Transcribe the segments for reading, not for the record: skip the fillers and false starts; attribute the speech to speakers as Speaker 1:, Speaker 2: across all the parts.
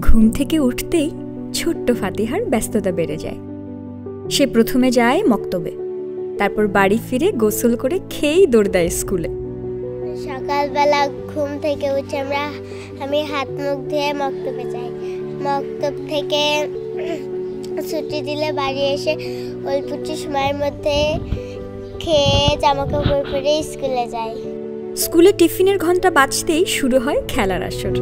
Speaker 1: ঘুম থেকে উঠতেই ছোট্ট ফাতিহার ব্যস্ততা বেড়ে যায়। সে প্রথমে যায় মক্তবে, তারপর বাড়ি ফিরে গোসল করে খেয়েই দৌড় দেয় স্কুলে।
Speaker 2: সকালবেলা ঘুম থেকে উঠে আমি হাত মুখ ধুয়ে মক্তবে যাই। মক্তব থেকে ছুটি দিলে বাড়ি এসে অল্প সময়ের মধ্যে খেয়ে জামাকাপড় পরে স্কুলে যাই।
Speaker 1: স্কুলে টিফিনের ঘন্টা বাজতেই শুরু হয় খেলার আসর।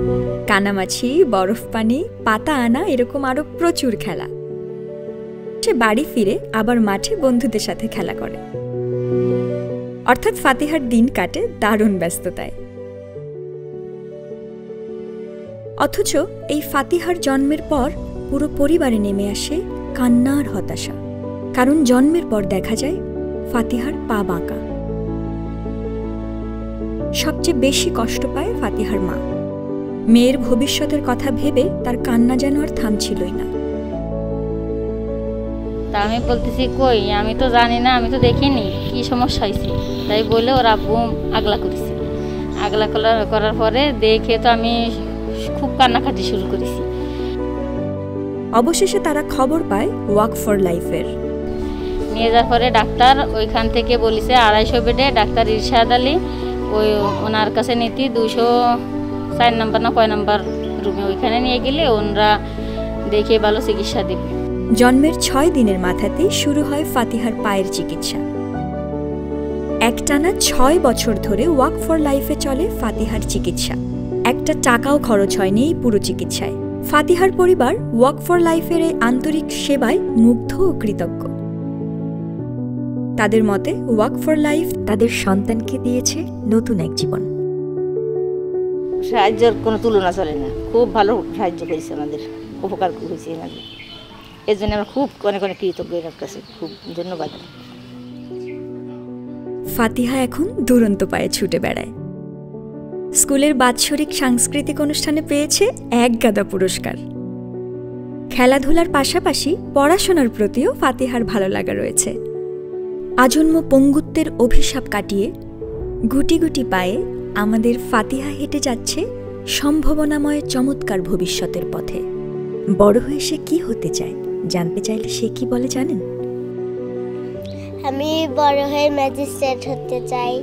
Speaker 1: কানামাছি, বরফ পানি, পাতা আনা, এরকম আরো প্রচুর খেলা। সে বাড়ি ফিরে আবার মাঠে বন্ধুদের সাথে খেলা করে। অর্থাৎ ফাতিহার দিন কাটে দারুণ ব্যস্ততায়। অথচ এই ফাতিহার জন্মের পর পুরো পরিবারে নেমে আসে কান্নার হতাশা। কারণ জন্মের পর দেখা যায় ফাতিহার পা বাঁকা। সবচেয়ে বেশি কষ্ট পায় ফাতিহার মা। মেয়ের ভবিষ্যতের কথা ভেবে তার কান্না যেন আর থামছিলই না।
Speaker 3: তা আমি বলতেছি, কই আমি তো জানি না, আমি তো দেখিনি কি সমস্যা হয়েছে। তাই বলে ওর আব্বু আগলা করেছে। আগলা করার পরে দেখে তো আমি খুব কান্নাকাটি শুরু করেছি।
Speaker 1: অবশেষে তারা খবর পায় ওয়াক ফর লাইফের।
Speaker 3: নিয়ে যাওয়ার পরে ডাক্তার ওইখান থেকে বলেছে 250 বেডে, ডাক্তার ইরশাদ আলী, ওনার কাছে নিতে 204 নম্বর না কয় নম্বর রুমে, ওইখানে নিয়ে গেলে ওনারা দেখে ভালো চিকিৎসা দেবে।
Speaker 1: জন্মের 6 দিনের মাথাতেই শুরু হয় ফাতিহার পায়ের চিকিৎসা। একটানা 6 বছর ধরে ওয়াক ফর লাইফে চলে ফাতিহার চিকিৎসা। একটা টাকাও খরচ হয়নি এই পুরো চিকিৎসায়। ফাতিহার পরিবার ওয়াক ফর লাইফের এই আন্তরিক সেবায় মুগ্ধ ও কৃতজ্ঞ। তাদের মতে ওয়াক ফর লাইফ তাদের সন্তানকে দিয়েছে নতুন এক জীবন।
Speaker 4: সাহায্যের কোনো তুলনা চলে না, খুব ভালো সাহায্য করেছে, আমাদের উপকার হয়েছে আমাদের। এর জন্য আমরা খুব অনেক কৃতজ্ঞ এর কাছে, খুব ধন্যবাদ।
Speaker 1: ফাতিহা এখন দুরন্ত পায়ে ছুটে বেড়ায়। স্কুলের বাৎসরিক সাংস্কৃতিক অনুষ্ঠানে পেয়েছে 1 গাদা পুরস্কার। খেলাধুলার পাশাপাশি পড়াশোনার প্রতিও ফাতিহার ভালো লাগা রয়েছে। আজন্ম পঙ্গুত্বের অভিশাপ কাটিয়ে গুটি গুটি পায়ে আমাদের ফাতিহা হেঁটে যাচ্ছে সম্ভাবনাময় চমৎকার ভবিষ্যতের পথে। বড় হয়ে সে কি হতে চায় জানতে চাইলে সে কি বলে জানেন?
Speaker 2: আমি বড় হয়ে ম্যাজিস্ট্রেট হতে চাই।